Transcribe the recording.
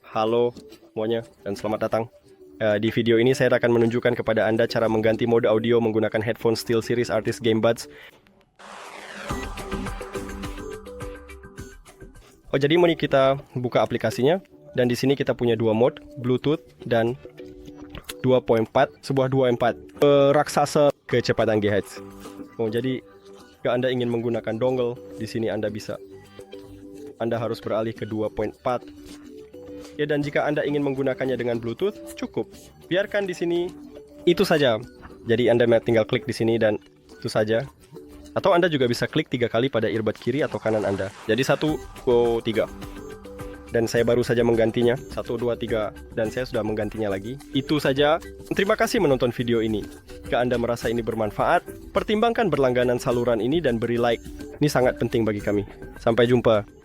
Halo semuanya dan selamat datang. Di video ini saya akan menunjukkan kepada Anda cara mengganti mode audio menggunakan headphone STEELSERIES Arctis GameBuds. Jadi mari kita buka aplikasinya, dan di sini kita punya dua mode, Bluetooth dan 2.4, sebuah 2.4 raksasa kecepatan GHz. Jadi jika Anda ingin menggunakan dongle, di sini Anda bisa. Anda harus beralih ke 2.4. Ya, dan jika Anda ingin menggunakannya dengan Bluetooth, cukup. Biarkan di sini. Itu saja. Jadi Anda tinggal klik di sini dan itu saja. Atau Anda juga bisa klik 3 kali pada earbud kiri atau kanan Anda. Jadi 1, 2, 3. Dan saya baru saja menggantinya. 1, 2, 3. Dan saya sudah menggantinya lagi. Itu saja. Terima kasih menonton video ini. Jika Anda merasa ini bermanfaat, pertimbangkan berlangganan saluran ini dan beri like. Ini sangat penting bagi kami. Sampai jumpa.